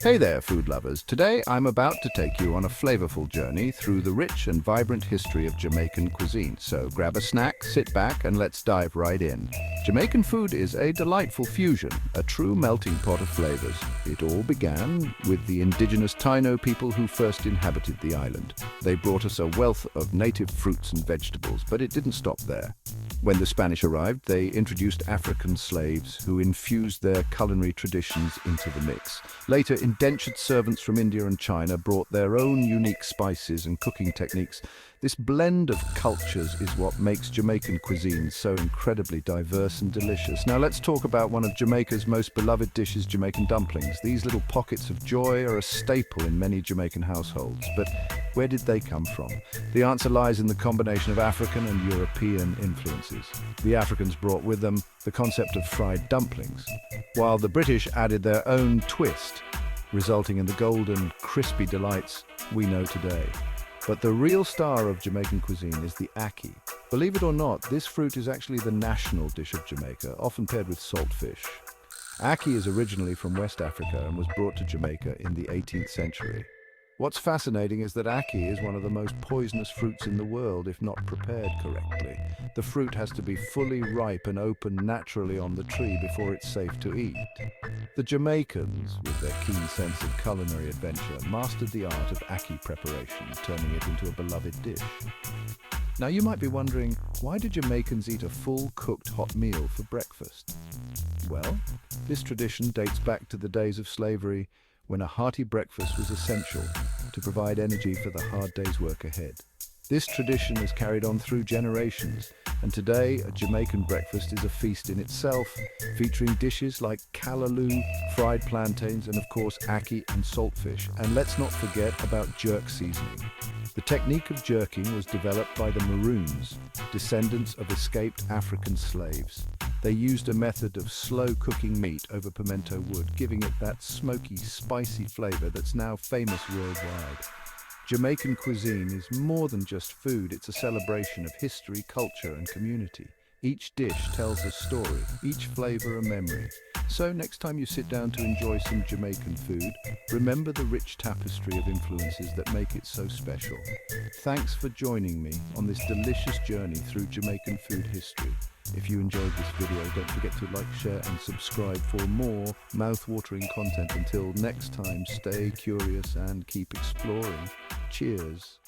Hey there, food lovers. Today I'm about to take you on a flavorful journey through the rich and vibrant history of Jamaican cuisine. So grab a snack, sit back, and let's dive right in. Jamaican food is a delightful fusion, a true melting pot of flavors. It all began with the indigenous Taino people who first inhabited the island. They brought us a wealth of native fruits and vegetables, but it didn't stop there. When the Spanish arrived, they introduced African slaves who infused their culinary traditions into the mix. Later, indentured servants from India and China brought their own unique spices and cooking techniques. This blend of cultures is what makes Jamaican cuisine so incredibly diverse and delicious. Now let's talk about one of Jamaica's most beloved dishes, Jamaican dumplings. These little pockets of joy are a staple in many Jamaican households. But where did they come from? The answer lies in the combination of African and European influences. The Africans brought with them the concept of fried dumplings, while the British added their own twist, resulting in the golden, crispy delights we know today. But the real star of Jamaican cuisine is the ackee. Believe it or not, this fruit is actually the national dish of Jamaica, often paired with saltfish. Ackee is originally from West Africa and was brought to Jamaica in the 18th century. What's fascinating is that ackee is one of the most poisonous fruits in the world if not prepared correctly. The fruit has to be fully ripe and open naturally on the tree before it's safe to eat. The Jamaicans, with their keen sense of culinary adventure, mastered the art of ackee preparation, turning it into a beloved dish. Now you might be wondering, why do Jamaicans eat a full cooked hot meal for breakfast? Well, this tradition dates back to the days of slavery, when a hearty breakfast was essential to provide energy for the hard day's work ahead. This tradition is carried on through generations, and today a Jamaican breakfast is a feast in itself, featuring dishes like callaloo, fried plantains, and of course ackee and saltfish. And let's not forget about jerk seasoning. The technique of jerking was developed by the Maroons, descendants of escaped African slaves. They used a method of slow cooking meat over pimento wood, giving it that smoky, spicy flavor that's now famous worldwide. Jamaican cuisine is more than just food, it's a celebration of history, culture, and community. Each dish tells a story, each flavor a memory. So next time you sit down to enjoy some Jamaican food, remember the rich tapestry of influences that make it so special. Thanks for joining me on this delicious journey through Jamaican food history. If you enjoyed this video, don't forget to like, share, and subscribe for more mouth-watering content. Until next time, stay curious and keep exploring. Cheers.